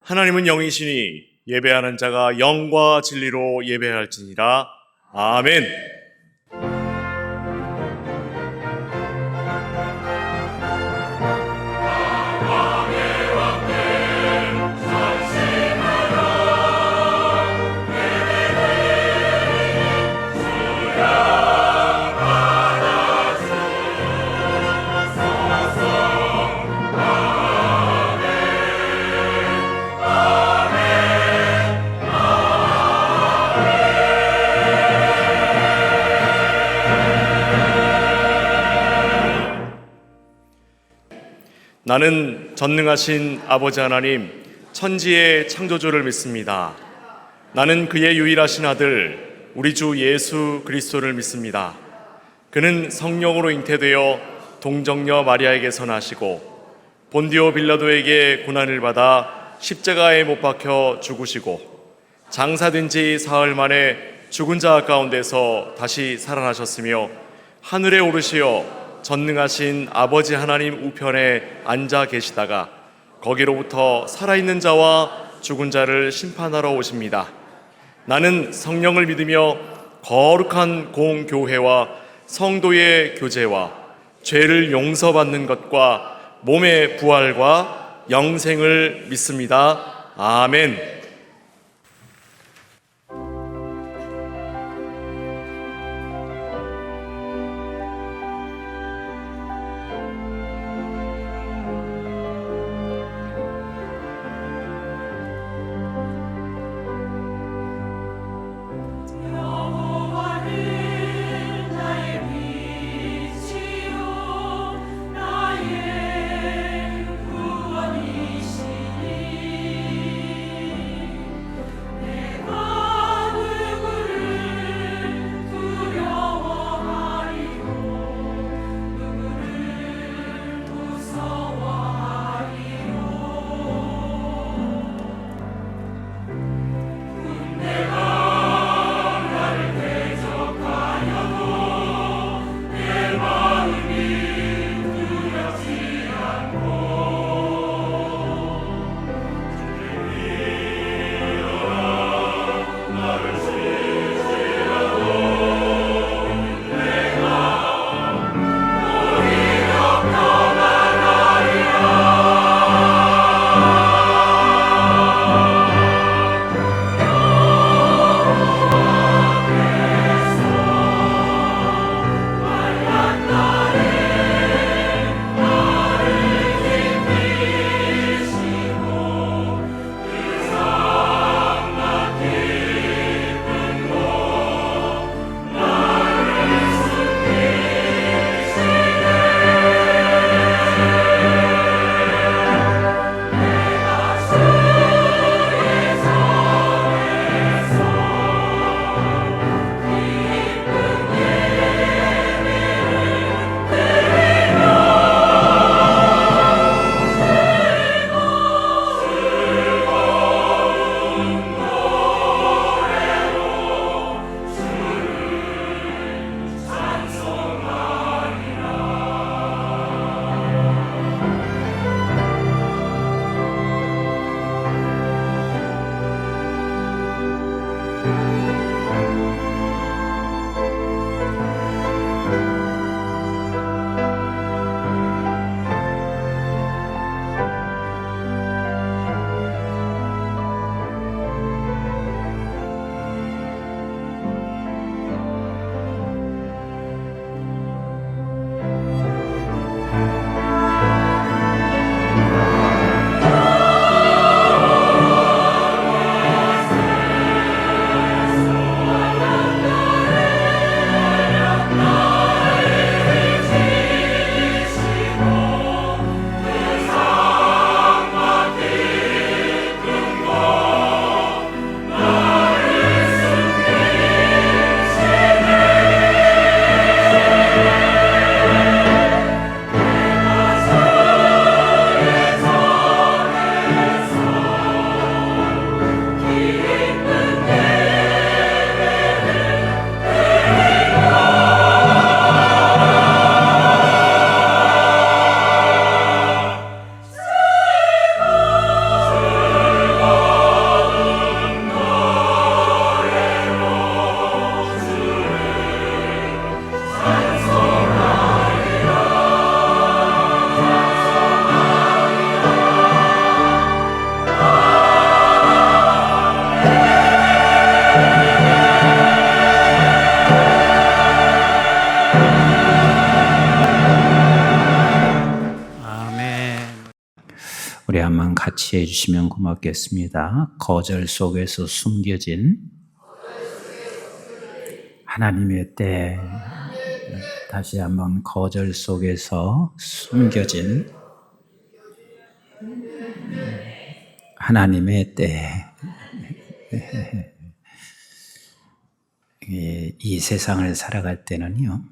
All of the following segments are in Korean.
하나님은 영이시니 예배하는 자가 영과 진리로 예배할지니라. 아멘. 나는 전능하신 아버지 하나님, 천지의 창조주를 믿습니다. 나는 그의 유일하신 아들, 우리 주 예수 그리스도를 믿습니다. 그는 성령으로 잉태되어 동정녀 마리아에게서 나시고 본디오 빌라도에게 고난을 받아 십자가에 못 박혀 죽으시고 장사된 지 사흘 만에 죽은 자 가운데서 다시 살아나셨으며 하늘에 오르시어 전능하신 아버지 하나님 우편에 앉아 계시다가 거기로부터 살아있는 자와 죽은 자를 심판하러 오십니다. 나는 성령을 믿으며 거룩한 공교회와 성도의 교제와 죄를 용서받는 것과 몸의 부활과 영생을 믿습니다. 아멘. 같이 해주시면 고맙겠습니다. 거절 속에서 숨겨진 하나님의 때. 다시 한번 거절 속에서 숨겨진 하나님의 때. 이 세상을 살아갈 때는요,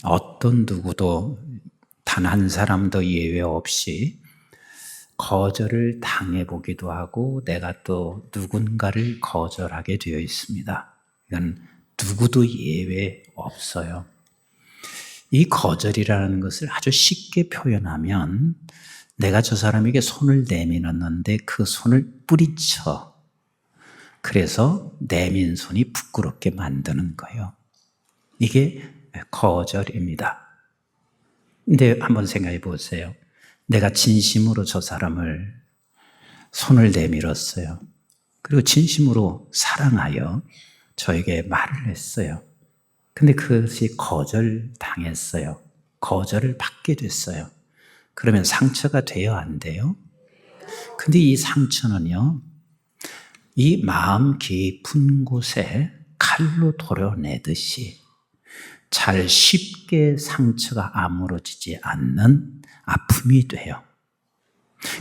어떤 누구도 단 한 사람도 예외 없이 거절을 당해보기도 하고 내가 또 누군가를 거절하게 되어 있습니다. 이건 누구도 예외 없어요. 이 거절이라는 것을 아주 쉽게 표현하면 내가 저 사람에게 손을 내밀었는데 그 손을 뿌리쳐. 그래서 내민 손이 부끄럽게 만드는 거예요. 이게 거절입니다. 근데 한번 생각해 보세요. 내가 진심으로 저 사람을 손을 내밀었어요. 그리고 진심으로 사랑하여 저에게 말을 했어요. 근데 그것이 거절당했어요. 거절을 받게 됐어요. 그러면 상처가 돼요, 안 돼요? 근데 이 상처는요, 이 마음 깊은 곳에 칼로 도려내듯이 잘 쉽게 상처가 아물어지지 않는 아픔이 돼요.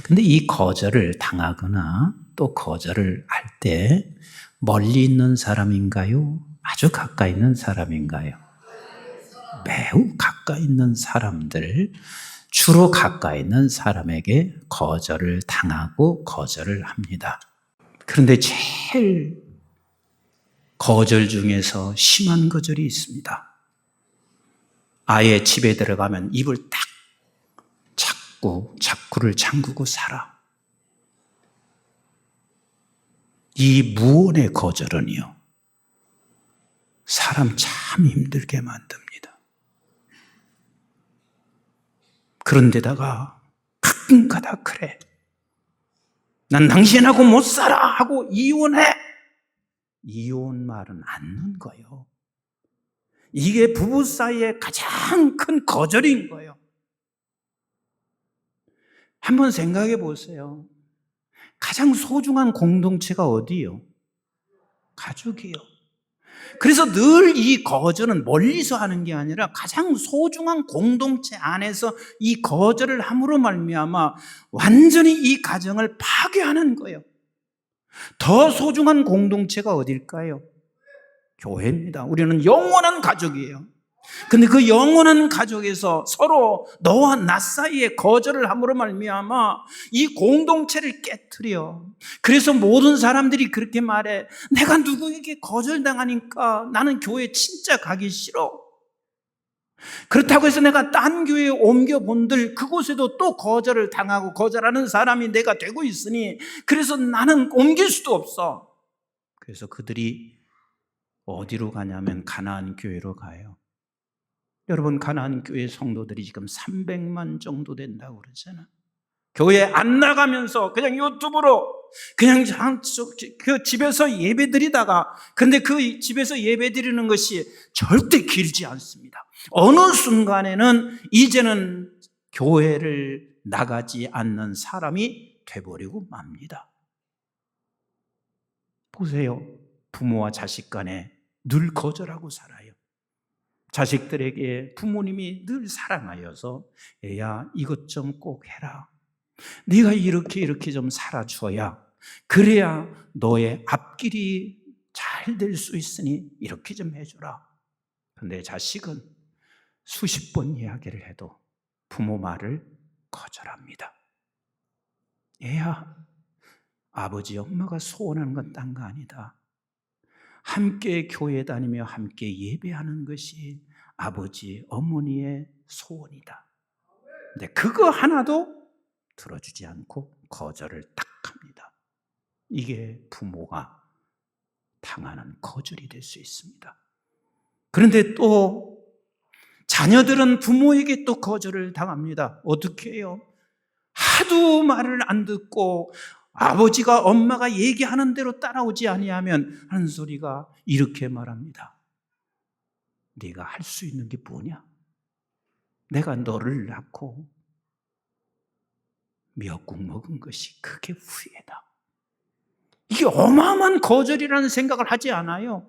근데 이 거절을 당하거나 또 거절을 할 때 멀리 있는 사람인가요? 아주 가까이 있는 사람인가요? 매우 가까이 있는 사람들, 주로 가까이 있는 사람에게 거절을 당하고 거절을 합니다. 그런데 제일 거절 중에서 심한 거절이 있습니다. 아예 집에 들어가면 입을 딱 자꾸를 잠그고 살아. 이 무언의 거절은요, 사람 참 힘들게 만듭니다. 그런데다가 가끔가다 그래. 난 당신하고 못 살아 하고 이혼해. 이혼 말은 않는 거예요. 이게 부부 사이의 가장 큰 거절인 거예요. 한번 생각해 보세요. 가장 소중한 공동체가 어디요? 가족이요. 그래서 늘 이 거절은 멀리서 하는 게 아니라 가장 소중한 공동체 안에서 이 거절을 함으로 말미암아 완전히 이 가정을 파괴하는 거예요. 더 소중한 공동체가 어딜까요? 교회입니다. 우리는 영원한 가족이에요. 근데 그 영원한 가족에서 서로 너와 나 사이에 거절을 함으로 말미암아 이 공동체를 깨트려. 그래서 모든 사람들이 그렇게 말해. 내가 누구에게 거절당하니까 나는 교회 진짜 가기 싫어. 그렇다고 해서 내가 딴 교회에 옮겨본들 그곳에도 또 거절을 당하고 거절하는 사람이 내가 되고 있으니 그래서 나는 옮길 수도 없어. 그래서 그들이 어디로 가냐면 가나안 교회로 가요. 여러분, 가나안 교회 성도들이 지금 300만 정도 된다고 그러잖아. 교회 안 나가면서 그냥 유튜브로 그냥 그 집에서 예배 드리다가, 근데 그 집에서 예배 드리는 것이 절대 길지 않습니다. 어느 순간에는 이제는 교회를 나가지 않는 사람이 돼버리고 맙니다. 보세요. 부모와 자식 간에 늘 거절하고 살아요. 자식들에게 부모님이 늘 사랑하여서 애야 이것 좀 꼭 해라. 네가 이렇게 좀 살아줘야 그래야 너의 앞길이 잘 될 수 있으니 이렇게 좀 해줘라. 그런데 자식은 수십 번 이야기를 해도 부모 말을 거절합니다. 애야, 아버지 엄마가 소원하는 건 딴 거 아니다. 함께 교회 다니며 함께 예배하는 것이 아버지, 어머니의 소원이다. 근데 그거 하나도 들어주지 않고 거절을 딱 합니다. 이게 부모가 당하는 거절이 될 수 있습니다. 그런데 또 자녀들은 부모에게 또 거절을 당합니다. 어떻게 해요? 하도 말을 안 듣고 아버지가 엄마가 얘기하는 대로 따라오지 아니하면 하는 소리가 이렇게 말합니다. 네가 할 수 있는 게 뭐냐? 내가 너를 낳고 미역국 먹은 것이 그게 후회다. 이게 어마어마한 거절이라는 생각을 하지 않아요?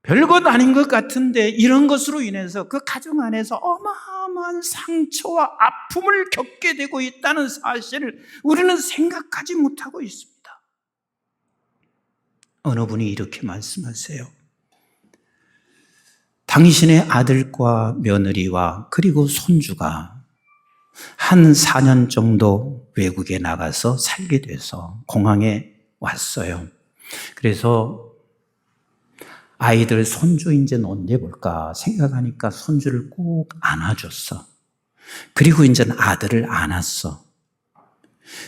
별것 아닌 것 같은데 이런 것으로 인해서 그 가정 안에서 어마어마한 상처와 아픔을 겪게 되고 있다는 사실을 우리는 생각하지 못하고 있습니다. 어느 분이 이렇게 말씀하세요. 당신의 아들과 며느리와 그리고 손주가 한 4년 정도 외국에 나가서 살게 돼서 공항에 왔어요. 그래서 아이들 손주 이제 언제 볼까 생각하니까 손주를 꼭 안아줬어. 그리고 이제 아들을 안았어.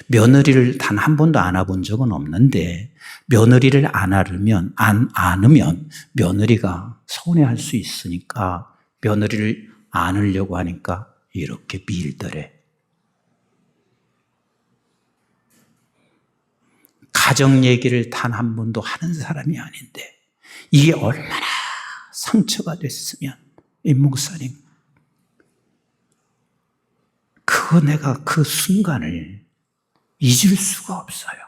며느리를 단 한 번도 안아본 적은 없는데 며느리를 안으면 며느리가 서운해할 수 있으니까 며느리를 안으려고 하니까 이렇게 밀더래. 가정 얘기를 단 한 번도 하는 사람이 아닌데 이게 얼마나 상처가 됐으면 이 목사님 내가 그 순간을 잊을 수가 없어요.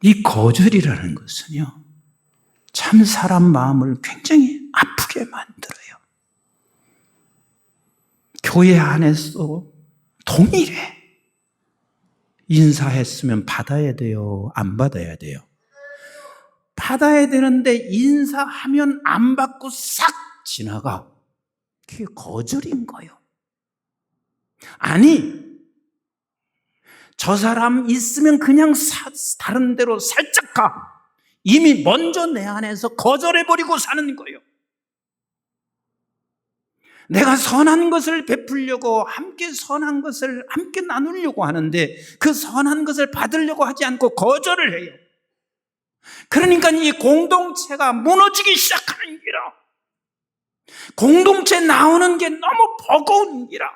이 거절이라는 것은요, 참 사람 마음을 굉장히 아프게 만들어요. 교회 안에서 동일해. 인사했으면 받아야 돼요? 안 받아야 돼요? 받아야 되는데 인사하면 안 받고 싹 지나가. 그게 거절인 거예요. 아니, 저 사람 있으면 그냥 다른 데로 살짝 가. 이미 먼저 내 안에서 거절해버리고 사는 거예요. 내가 선한 것을 베풀려고 함께 선한 것을 함께 나누려고 하는데 그 선한 것을 받으려고 하지 않고 거절을 해요. 그러니까 이 공동체가 무너지기 시작하는 기라. 공동체 나오는 게 너무 버거운 기라.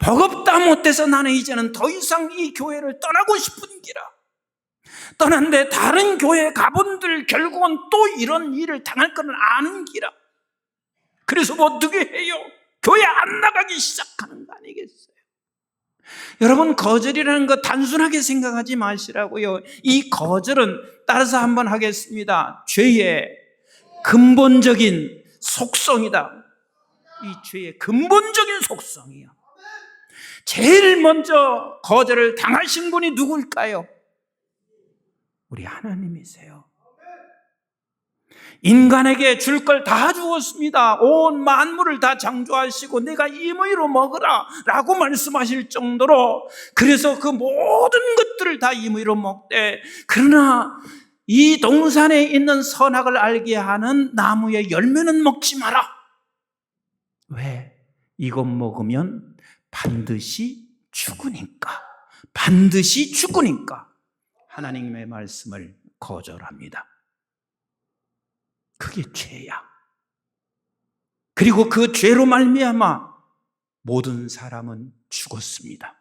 버겁다 못해서 나는 이제는 더 이상 이 교회를 떠나고 싶은 기라. 떠난데 다른 교회 가본들 결국은 또 이런 일을 당할 거는 아는 기라. 그래서 뭐 어떻게 해요? 교회 안 나가기 시작하는 거 아니겠어요? 여러분, 거절이라는 거 단순하게 생각하지 마시라고요. 이 거절은 따라서 한번 하겠습니다. 죄의 근본적인 속성이다. 이 죄의 근본적인 속성이요. 제일 먼저 거절을 당하신 분이 누굴까요? 우리 하나님이세요. 인간에게 줄 걸 다 주었습니다. 온 만물을 다 창조하시고 내가 임의로 먹으라 라고 말씀하실 정도로, 그래서 그 모든 것들을 다 임의로 먹되, 그러나 이 동산에 있는 선악을 알게 하는 나무의 열매는 먹지 마라. 왜? 이것 먹으면 반드시 죽으니까. 반드시 죽으니까 하나님의 말씀을 거절합니다. 그게 죄야. 그리고 그 죄로 말미암아 모든 사람은 죽었습니다.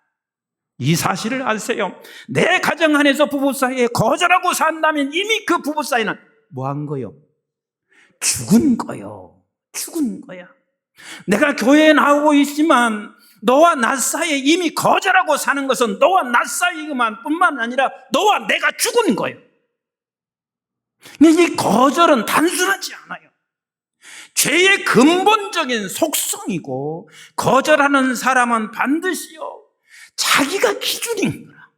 이 사실을 아세요? 내 가정 안에서 부부 사이에 거절하고 산다면 이미 그 부부 사이는 뭐 한 거요? 죽은 거요. 죽은 거야. 내가 교회에 나오고 있지만 너와 나 사이에 이미 거절하고 사는 것은 너와 나 사이만 뿐만 아니라 너와 내가 죽은 거예요. 근데 이 거절은 단순하지 않아요. 죄의 근본적인 속성이고, 거절하는 사람은 반드시요 자기가 기준인 거라.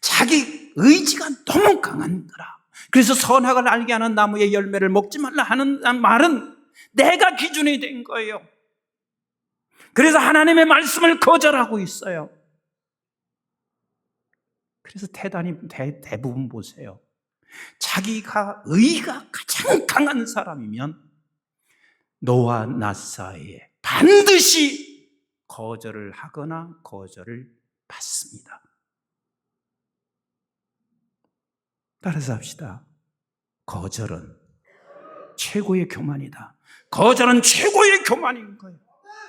자기 의지가 너무 강한 거라. 그래서 선악을 알게 하는 나무의 열매를 먹지 말라 하는 말은 내가 기준이 된 거예요. 그래서 하나님의 말씀을 거절하고 있어요. 그래서 대부분 보세요. 자기가 의가 가장 강한 사람이면 너와 나 사이에 반드시 거절을 하거나 거절을 받습니다. 따라서 합시다. 거절은 최고의 교만이다. 거절은 최고의 교만인 거예요.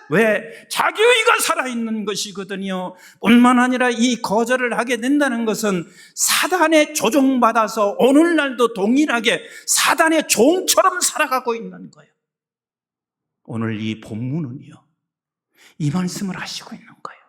왜? 자기 의가 살아있는 것이거든요. 뿐만 아니라 이 거절을 하게 된다는 것은 사단에 조종받아서 오늘날도 동일하게 사단의 종처럼 살아가고 있는 거예요. 오늘 이 본문은요, 이 말씀을 하시고 있는 거예요.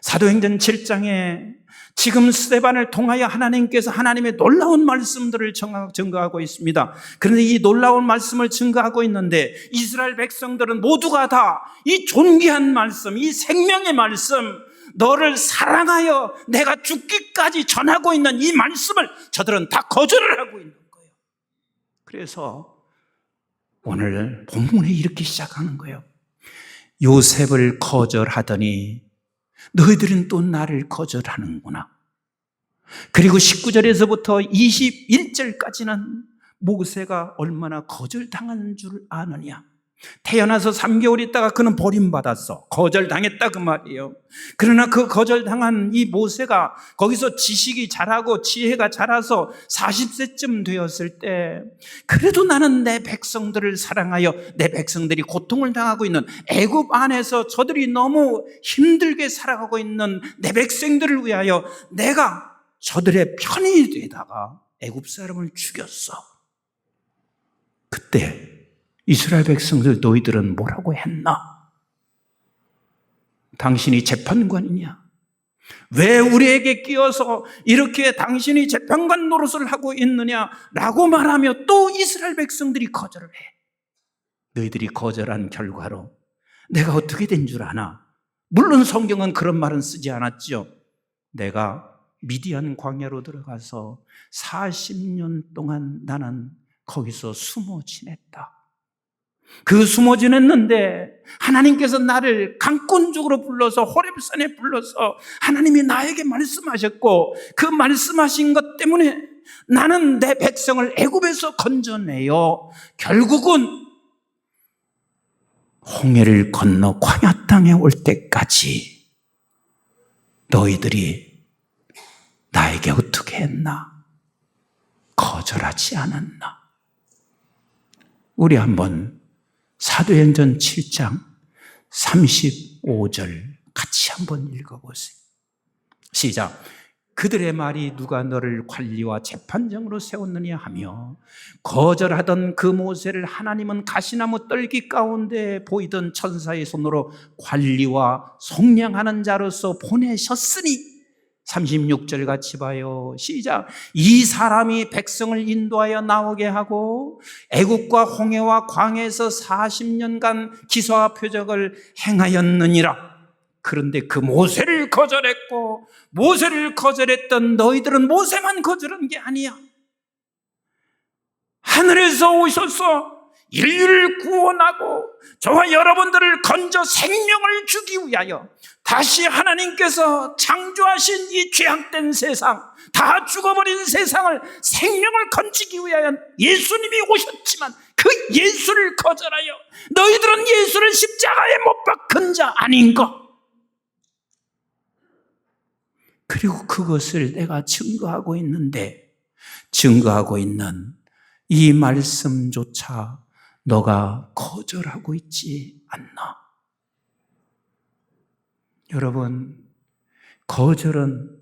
사도행전 7장에 지금 스데반을 통하여 하나님께서 하나님의 놀라운 말씀들을 증거하고 있습니다. 그런데 이 놀라운 말씀을 증거하고 있는데 이스라엘 백성들은 모두가 다 이 존귀한 말씀, 이 생명의 말씀, 너를 사랑하여 내가 죽기까지 전하고 있는 이 말씀을 저들은 다 거절을 하고 있는 거예요. 그래서 오늘 본문에 이렇게 시작하는 거예요. 요셉을 거절하더니 너희들은 또 나를 거절하는구나. 그리고 19절에서부터 21절까지는 모세가 얼마나 거절당한 줄 아느냐. 태어나서 3개월 있다가 그는 버림받았어. 거절당했다 그 말이에요. 그러나 그 거절당한 이 모세가 거기서 지식이 자라고 지혜가 자라서 40세쯤 되었을 때 그래도 나는 내 백성들을 사랑하여 내 백성들이 고통을 당하고 있는 애굽 안에서 저들이 너무 힘들게 살아가고 있는 내 백성들을 위하여 내가 저들의 편이 되다가 애굽 사람을 죽였어. 그때 이스라엘 백성들 너희들은 뭐라고 했나? 당신이 재판관이냐? 왜 우리에게 끼어서 이렇게 당신이 재판관 노릇을 하고 있느냐라고 말하며 또 이스라엘 백성들이 거절을 해. 너희들이 거절한 결과로 내가 어떻게 된 줄 아나? 물론 성경은 그런 말은 쓰지 않았죠. 내가 미디안 광야로 들어가서 40년 동안 나는 거기서 숨어 지냈다. 그 숨어 지냈는데 하나님께서 나를 강권적으로 불러서 호렙산에 불러서 하나님이 나에게 말씀하셨고 그 말씀하신 것 때문에 나는 내 백성을 애굽에서 건져내어 결국은 홍해를 건너 광야 땅에 올 때까지 너희들이 나에게 어떻게 했나? 거절하지 않았나? 우리 한번 사도행전 7장 35절 같이 한번 읽어보세요. 시작. 그들의 말이 누가 너를 관리와 재판장으로 세웠느냐 하며 거절하던 그 모세를 하나님은 가시나무 떨기 가운데 보이던 천사의 손으로 관리와 속량하는 자로서 보내셨으니 36절 같이 봐요. 시작. 이 사람이 백성을 인도하여 나오게 하고 애국과 홍해와 광야에서 40년간 기사와 표적을 행하였느니라. 그런데 그 모세를 거절했고 모세를 거절했던 너희들은 모세만 거절한 게 아니야. 하늘에서 오셔서 인류를 구원하고 저와 여러분들을 건져 생명을 주기 위하여 다시 하나님께서 창조하신 이 죄악된 세상, 다 죽어버린 세상을 생명을 건지기 위하여 예수님이 오셨지만 그 예수를 거절하여 너희들은 예수를 십자가에 못 박은 자 아닌가? 그리고 그것을 내가 증거하고 있는데 증거하고 있는 이 말씀조차 너가 거절하고 있지 않나? 여러분, 거절은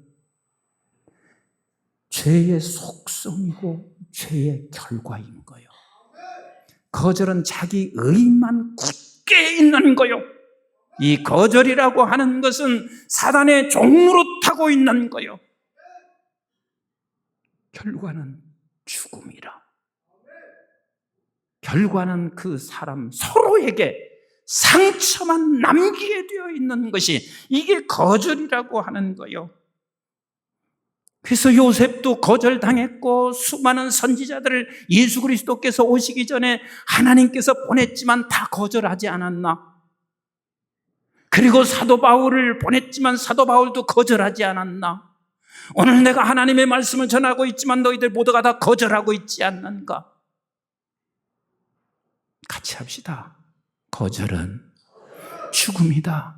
죄의 속성이고 죄의 결과인 거예요. 거절은 자기 의만 굳게 있는 거예요. 이 거절이라고 하는 것은 사단의 종로로 타고 있는 거예요. 결과는 죽음이라. 결과는 그 사람 서로에게 상처만 남기게 되어 있는 것이 이게 거절이라고 하는 거예요. 그래서 요셉도 거절당했고 수많은 선지자들을 예수 그리스도께서 오시기 전에 하나님께서 보냈지만 다 거절하지 않았나? 그리고 사도 바울을 보냈지만 사도 바울도 거절하지 않았나? 오늘 내가 하나님의 말씀을 전하고 있지만 너희들 모두가 다 거절하고 있지 않는가? 같이 합시다. 거절은 죽음이다.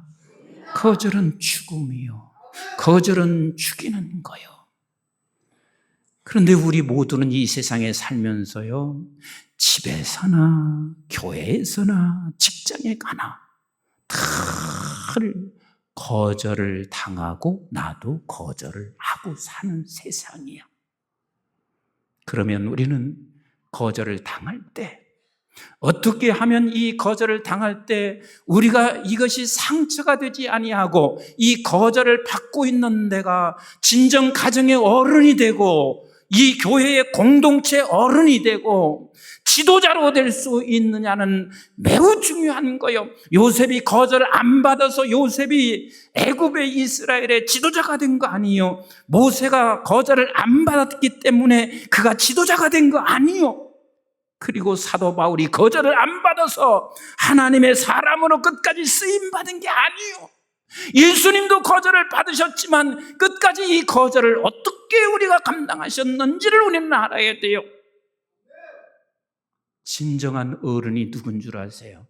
거절은 죽음이요. 거절은 죽이는 거요. 그런데 우리 모두는 이 세상에 살면서요, 집에서나 교회에서나 직장에 가나 늘 거절을 당하고 나도 거절을 하고 사는 세상이야. 그러면 우리는 거절을 당할 때 어떻게 하면 이 거절을 당할 때 우리가 이것이 상처가 되지 아니하고 이 거절을 받고 있는 내가 진정 가정의 어른이 되고 이 교회의 공동체 어른이 되고 지도자로 될 수 있느냐는 매우 중요한 거예요. 요셉이 거절을 안 받아서 요셉이 애굽의 이스라엘의 지도자가 된 거 아니에요. 모세가 거절을 안 받았기 때문에 그가 지도자가 된 거 아니에요. 그리고 사도 바울이 거절을 안 받아서 하나님의 사람으로 끝까지 쓰임받은 게 아니에요. 예수님도 거절을 받으셨지만 끝까지 이 거절을 어떻게 우리가 감당하셨는지를 우리는 알아야 돼요. 진정한 어른이 누군 줄 아세요?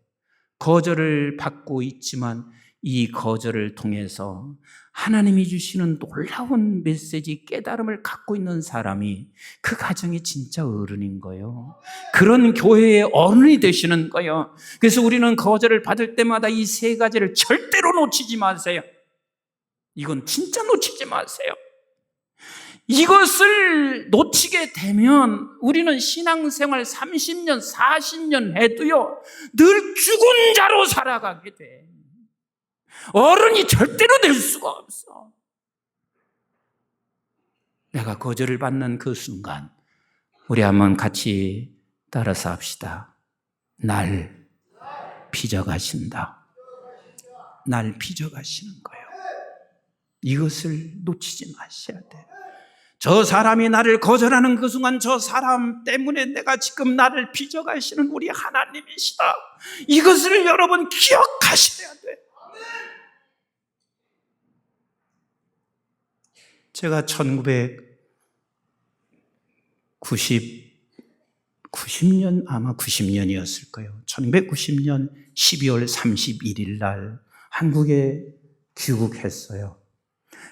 거절을 받고 있지만 이 거절을 통해서 하나님이 주시는 놀라운 메시지, 깨달음을 갖고 있는 사람이 그 가정이 진짜 어른인 거예요. 그런 교회의 어른이 되시는 거예요. 그래서 우리는 거절을 받을 때마다 이 세 가지를 절대로 놓치지 마세요. 이건 진짜 놓치지 마세요. 이것을 놓치게 되면 우리는 신앙생활 30년, 40년 해도요, 늘 죽은 자로 살아가게 돼. 어른이 절대로 될 수가 없어. 내가 거절을 받는 그 순간 우리 한번 같이 따라서 합시다. 날 빚어가신다. 날 빚어가시는 거예요. 이것을 놓치지 마셔야 돼. 저 사람이 나를 거절하는 그 순간 저 사람 때문에 내가 지금 나를 빚어가시는 우리 하나님이시다. 이것을 여러분 기억하셔야 돼. 제가 1990년 아마 90년이었을 거예요. 1990년 12월 31일 날 한국에 귀국했어요.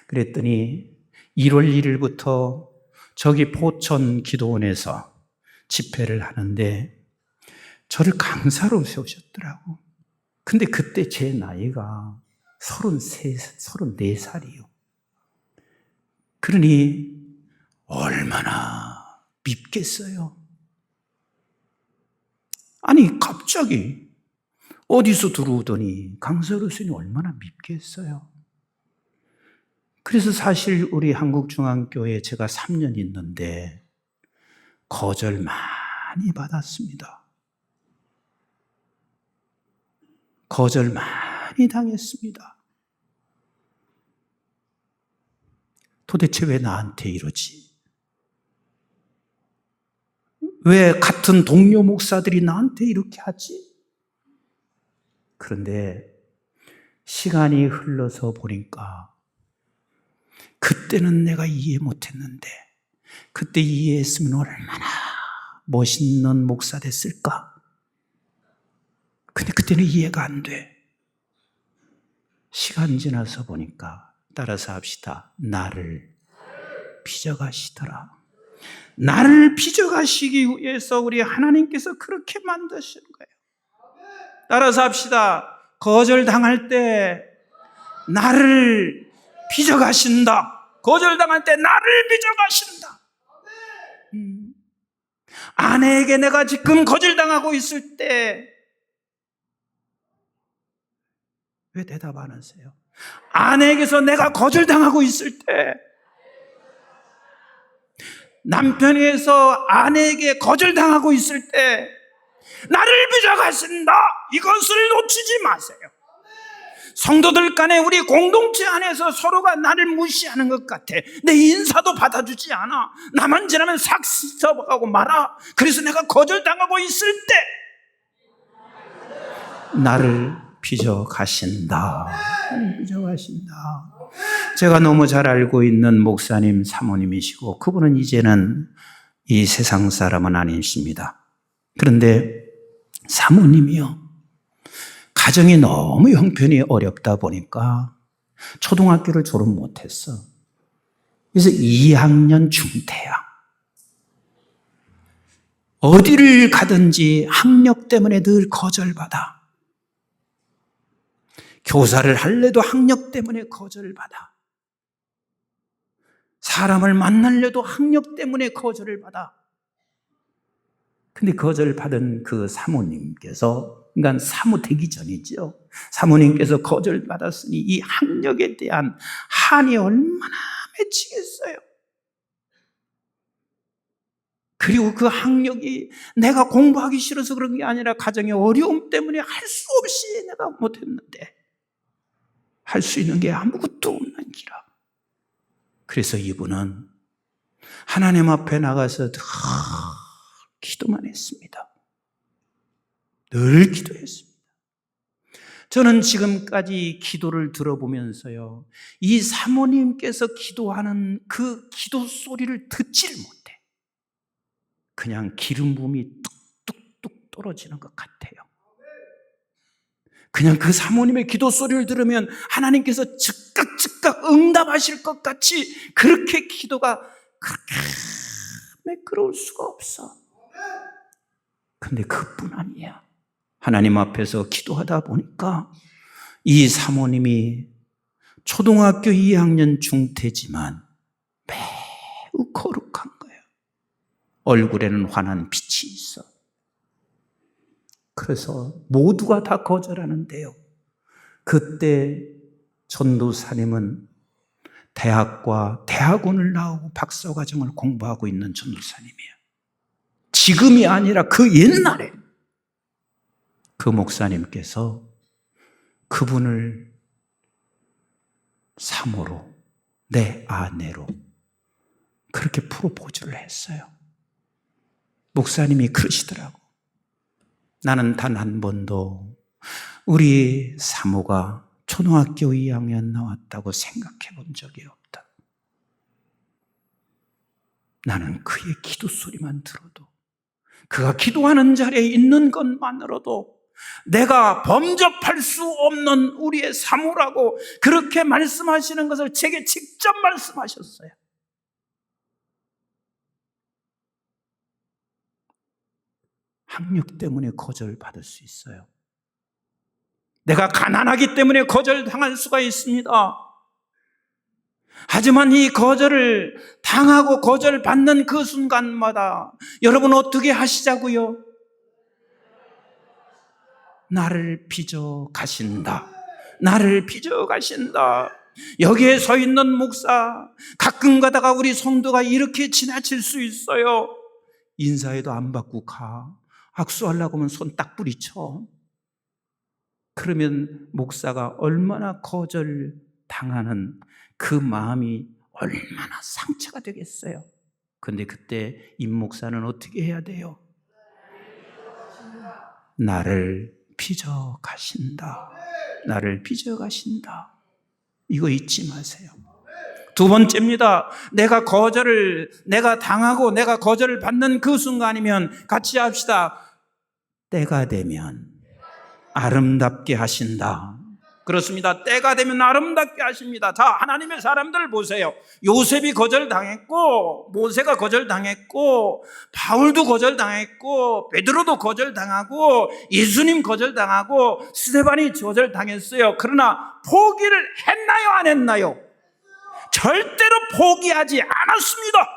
그랬더니 1월 1일부터 저기 포천 기도원에서 집회를 하는데 저를 강사로 세우셨더라고. 근데 그때 제 나이가 34살이요. 그러니 얼마나 밉겠어요. 아니 갑자기 어디서 들어오더니 강사로 세우니 얼마나 밉겠어요. 그래서 사실 우리 한국중앙교회에 제가 3년 있는데 거절 많이 받았습니다. 거절 많이 당했습니다. 도대체 왜 나한테 이러지? 왜 같은 동료 목사들이 나한테 이렇게 하지? 그런데 시간이 흘러서 보니까 그때는 내가 이해 못했는데 그때 이해했으면 얼마나 멋있는 목사 됐을까? 근데 그때는 이해가 안 돼. 시간 지나서 보니까 따라서 합시다. 나를 빚어가시더라. 나를 빚어가시기 위해서 우리 하나님께서 그렇게 만드신 거예요. 따라서 합시다. 거절당할 때 나를 빚어가신다. 거절당할 때 나를 빚어가신다. 아내에게 내가 지금 거절당하고 있을 때 왜 대답 안 하세요? 아내에게서 내가 거절당하고 있을 때, 남편에게서 아내에게 거절당하고 있을 때 나를 빚어가신다. 이것을 놓치지 마세요. 성도들 간에 우리 공동체 안에서 서로가 나를 무시하는 것 같아. 내 인사도 받아주지 않아. 나만 지나면 싹 씻어가고 말아. 그래서 내가 거절당하고 있을 때 나를 빚어가신다. 빚어가신다. 제가 너무 잘 알고 있는 목사님 사모님이시고 그분은 이제는 이 세상 사람은 아니십니다. 그런데 사모님이요, 가정이 너무 형편이 어렵다 보니까 초등학교를 졸업 못했어. 그래서 2학년 중퇴야. 어디를 가든지 학력 때문에 늘 거절받아. 교사를 할래도 학력 때문에 거절을 받아. 사람을 만나려도 학력 때문에 거절을 받아. 근데 거절받은 그 사모님께서, 그러니까 사모 되기 전이죠. 사모님께서 거절받았으니 이 학력에 대한 한이 얼마나 맺히겠어요. 그리고 그 학력이 내가 공부하기 싫어서 그런 게 아니라 가정의 어려움 때문에 할 수 없이 내가 못했는데 할 수 있는 게 아무것도 없는 기라. 그래서 이분은 하나님 앞에 나가서 늘 기도만 했습니다. 늘 기도했습니다. 저는 지금까지 기도를 들어보면서요, 이 사모님께서 기도하는 그 기도 소리를 듣지를 못해. 그냥 기름 부음이 뚝뚝뚝 떨어지는 것 같아요. 그냥 그 사모님의 기도 소리를 들으면 하나님께서 즉각 응답하실 것 같이 그렇게 기도가 그렇게 매끄러울 수가 없어. 근데 그뿐 아니야. 하나님 앞에서 기도하다 보니까 이 초등학교 2학년 중퇴지만 매우 거룩한 거예요. 얼굴에는 환한 빛이 있어. 그래서 모두가 다 거절하는데요. 그때 전도사님은 대학과 대학원을 나오고 박사과정을 공부하고 있는 전도사님이에요. 지금이 아니라 그 옛날에 그 목사님께서 그분을 사모로, 내 아내로 그렇게 프로포즈를 했어요. 목사님이 그러시더라고. 나는 단 한 번도 우리 사모가 초등학교 2학년 나왔다고 생각해 본 적이 없다. 나는 그의 기도 소리만 들어도, 그가 기도하는 자리에 있는 것만으로도 내가 범접할 수 없는 우리의 사모라고 그렇게 말씀하시는 것을 제게 직접 말씀하셨어요. 학력 때문에 거절받을 수 있어요. 내가 가난하기 때문에 거절당할 수가 있습니다. 하지만 이 거절을 당하고 거절받는 그 순간마다 여러분 어떻게 하시자고요? 나를 빚어 가신다. 나를 빚어 가신다. 여기에 서 있는 목사, 가끔 가다가 우리 성도가 이렇게 지나칠 수 있어요. 인사에도 안 받고 가. 악수하려고 하면 손 딱 부리쳐. 그러면 목사가 얼마나 거절당하는 그 마음이 얼마나 상처가 되겠어요. 그런데 그때 임 목사는 어떻게 해야 돼요? 나를 빚어 가신다. 나를 빚어 가신다. 이거 잊지 마세요. 두 번째입니다. 내가 당하고 내가 거절을 받는 그 순간이면 같이 합시다. 때가 되면 아름답게 하신다. 그렇습니다. 때가 되면 아름답게 하십니다. 자, 하나님의 사람들 보세요. 요셉이 거절당했고, 모세가 거절당했고, 바울도 거절당했고, 베드로도 거절당하고, 예수님 거절당하고, 스데반이 거절당했어요. 그러나 포기를 했나요, 안 했나요? 절대로 포기하지 않았습니다.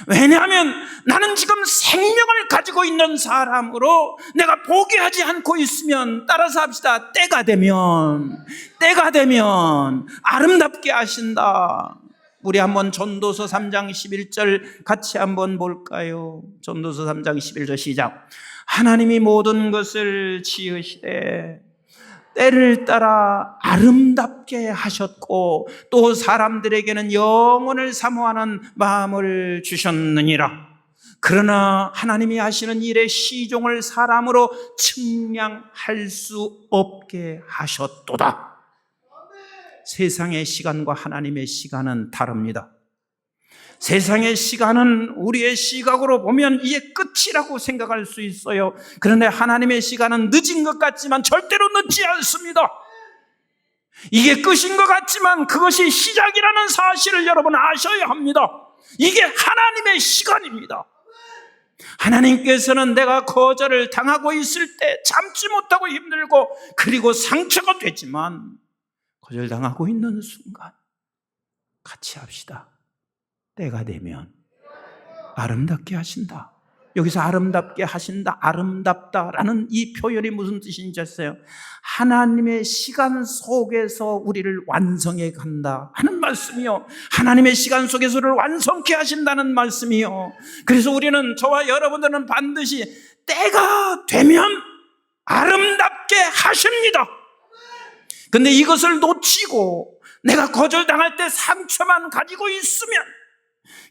왜냐하면 나는 지금 생명을 가지고 있는 사람으로 내가 포기하지 않고 있으면, 따라서 합시다. 때가 되면 아름답게 하신다. 우리 한번 전도서 3장 11절 같이 한번 볼까요? 전도서 3장 11절 시작. 하나님이 모든 것을 지으시되 때를 따라 아름답게 하셨고 또 사람들에게는 영원을 사모하는 마음을 주셨느니라. 그러나 하나님이 하시는 일의 시종을 사람으로 측량할 수 없게 하셨도다. 세상의 시간과 하나님의 시간은 다릅니다. 세상의 시간은 우리의 시각으로 보면 이게 끝이라고 생각할 수 있어요. 그런데 하나님의 시간은 늦은 것 같지만 절대로 늦지 않습니다. 이게 끝인 것 같지만 그것이 시작이라는 사실을 여러분 아셔야 합니다. 이게 하나님의 시간입니다. 하나님께서는 내가 거절을 당하고 있을 때 참지 못하고 힘들고 그리고 상처가 되지만 거절당하고 있는 순간 같이 합시다. 때가 되면 아름답게 하신다. 여기서 아름답게 하신다, 아름답다라는 이 표현이 무슨 뜻인지 아세요? 하나님의 시간 속에서 우리를 완성해 간다 하는 말씀이요, 하나님의 시간 속에서 우리를 완성케 하신다는 말씀이요. 그래서 우리는, 저와 여러분들은 반드시 때가 되면 아름답게 하십니다. 근데 이것을 놓치고 내가 거절당할 때 상처만 가지고 있으면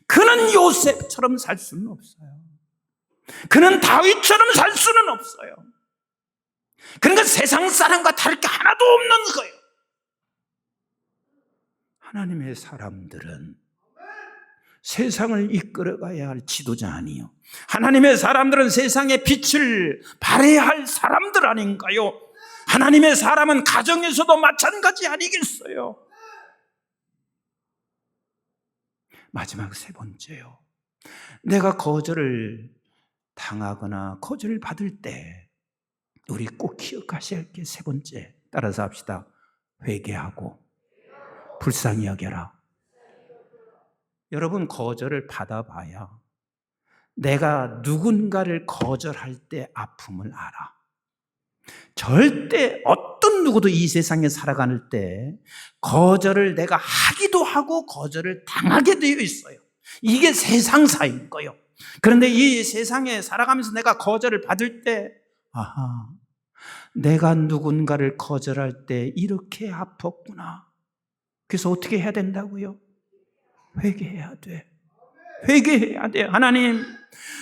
그는 요셉처럼 살 수는 없어요. 그는 다윗처럼 살 수는 없어요. 그러니까 세상 사람과 다를 게 하나도 없는 거예요. 하나님의 사람들은 세상을 이끌어가야 할 지도자 아니요, 하나님의 사람들은 세상의 빛을 발해야 할 사람들 아닌가요? 하나님의 사람은 가정에서도 마찬가지 아니겠어요? 마지막 세 번째요, 내가 거절을 당하거나 거절을 받을 때 우리 꼭 기억하셔야 할 게 세 번째, 따라서 합시다. 회개하고 불쌍히 여겨라. 여러분, 거절을 받아봐야 내가 누군가를 거절할 때 아픔을 알아. 절대 어떤 누구도 이 세상에 살아가는 때 거절을 내가 하기도 하고 거절을 당하게 되어 있어요. 이게 세상사인 거예요. 그런데 이 세상에 살아가면서 내가 거절을 받을 때, 아하, 내가 누군가를 거절할 때 이렇게 아팠구나. 그래서 어떻게 해야 된다고요? 회개해야 돼. 회개해야 돼. 하나님,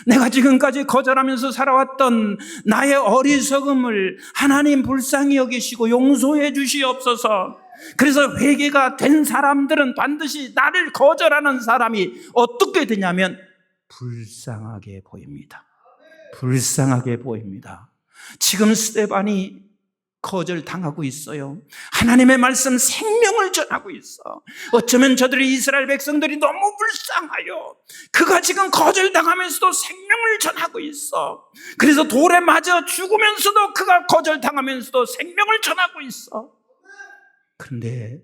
내가 지금까지 거절하면서 살아왔던 나의 어리석음을 하나님 불쌍히 여기시고 용서해 주시옵소서. 그래서 회개가 된 사람들은 반드시 나를 거절하는 사람이 어떻게 되냐면 불쌍하게 보입니다. 불쌍하게 보입니다. 지금 스데반이 거절당하고 있어요. 하나님의 말씀 생명을 전하고 있어. 어쩌면 저들이, 이스라엘 백성들이 너무 불쌍하여 그가 지금 거절당하면서도 생명을 전하고 있어. 그래서 돌에 맞아 죽으면서도 그가 거절당하면서도 생명을 전하고 있어. 그런데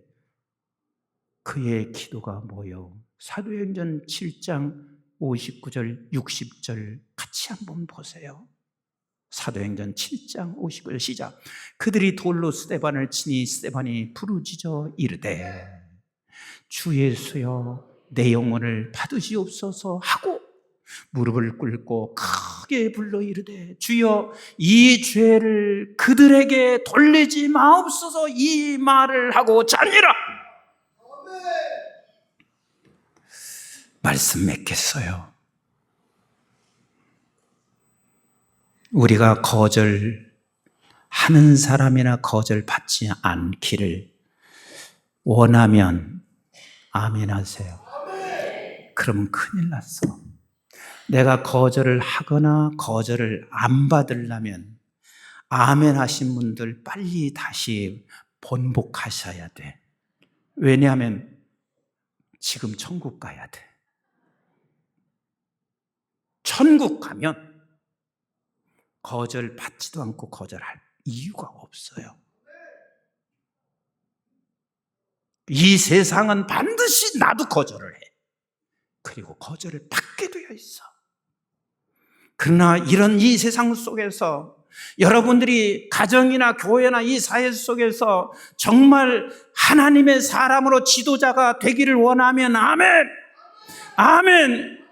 그의 기도가 뭐요? 사도행전 7장 59절 60절 같이 한번 보세요. 사도행전 7장 59절 시작. 그들이 돌로 스데반을 치니 스데반이 부르짖어 이르되 주 예수여 내 영혼을 받으시옵소서 하고 무릎을 꿇고 크게 불러 이르되 주여 이 죄를 그들에게 돌리지 마옵소서, 이 말을 하고 자니라. 말씀 맺겠어요. 우리가 거절하는 사람이나 거절받지 않기를 원하면 아멘 하세요. 그러면 큰일 났어. 내가 거절을 하거나 거절을 안 받으려면 아멘 하신 분들 빨리 다시 번복하셔야 돼. 왜냐하면 지금 천국 가야 돼. 천국 가면 거절 받지도 않고 거절할 이유가 없어요. 이 세상은 반드시 나도 거절을 해. 그리고 거절을 받게 되어 있어. 그러나 이런 이 세상 속에서 여러분들이 가정이나 교회나 이 사회 속에서 정말 하나님의 사람으로 지도자가 되기를 원하면 아멘! 아멘!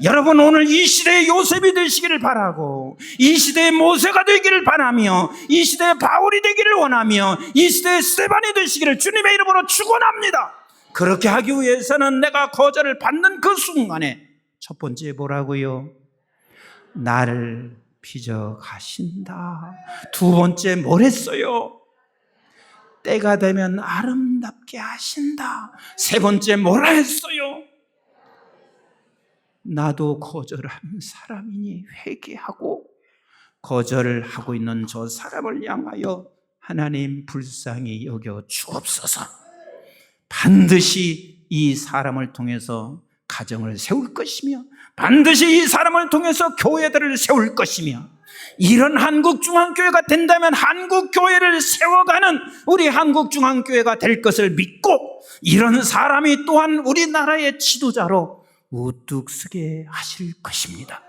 여러분, 오늘 이 시대의 요셉이 되시기를 바라고, 이 시대의 모세가 되기를 바라며, 이 시대의 바울이 되기를 원하며, 이 시대의 스데반이 되시기를 주님의 이름으로 축원합니다. 그렇게 하기 위해서는 내가 거절을 받는 그 순간에 첫 번째 뭐라고요? 나를 빚어 가신다. 두 번째 뭘 했어요? 때가 되면 아름답게 하신다. 세 번째 뭐라 했어요? 나도 거절하는 사람이니 회개하고, 거절을 하고 있는 저 사람을 향하여 하나님 불쌍히 여겨 주옵소서. 반드시 이 사람을 통해서 가정을 세울 것이며, 반드시 이 사람을 통해서 교회들을 세울 것이며, 이런 한국중앙교회가 된다면 한국교회를 세워가는 우리 한국중앙교회가 될 것을 믿고, 이런 사람이 또한 우리나라의 지도자로 우뚝 서게 하실 것입니다.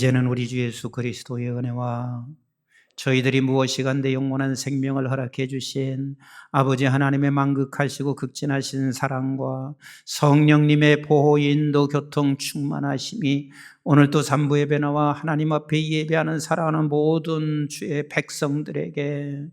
이제는 우리 주 예수 그리스도의 은혜와 저희들이 무엇이간데 영원한 생명을 허락해 주신 아버지 하나님의 만극하시고 극진하신 사랑과 성령님의 보호, 인도, 교통, 충만하심이 오늘도 삼부 예배 나와 하나님 앞에 예배하는 사랑하는 모든 주의 백성들에게,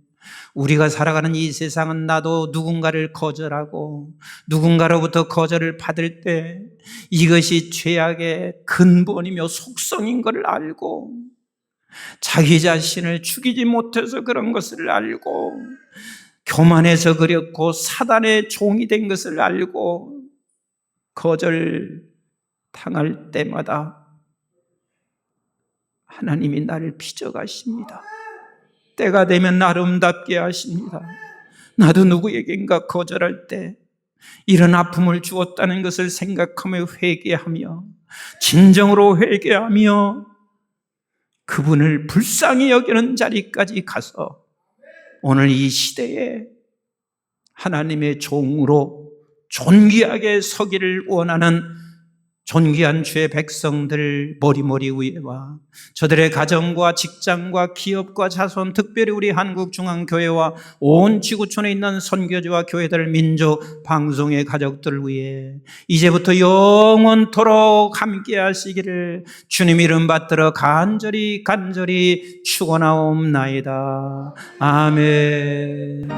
우리가 살아가는 이 세상은 나도 누군가를 거절하고 누군가로부터 거절을 받을 때 이것이 죄악의 근본이며 속성인 것을 알고, 자기 자신을 죽이지 못해서 그런 것을 알고, 교만해서 그랬고 사단의 종이 된 것을 알고 거절 당할 때마다 하나님이 나를 빚어가십니다. 때가 되면 아름답게 하십니다. 나도 누구에겐가 거절할 때 이런 아픔을 주었다는 것을 생각하며 회개하며 진정으로 회개하며 그분을 불쌍히 여기는 자리까지 가서 오늘 이 시대에 하나님의 종으로 존귀하게 서기를 원하는 존귀한 주의 백성들 머리머리 위에와 저들의 가정과 직장과 기업과 자손, 특별히 우리 한국중앙교회와 온 지구촌에 있는 선교지와 교회들, 민족, 방송의 가족들 위해 이제부터 영원토록 함께 하시기를 주님 이름 받들어 간절히 축원하옵나이다. 아멘.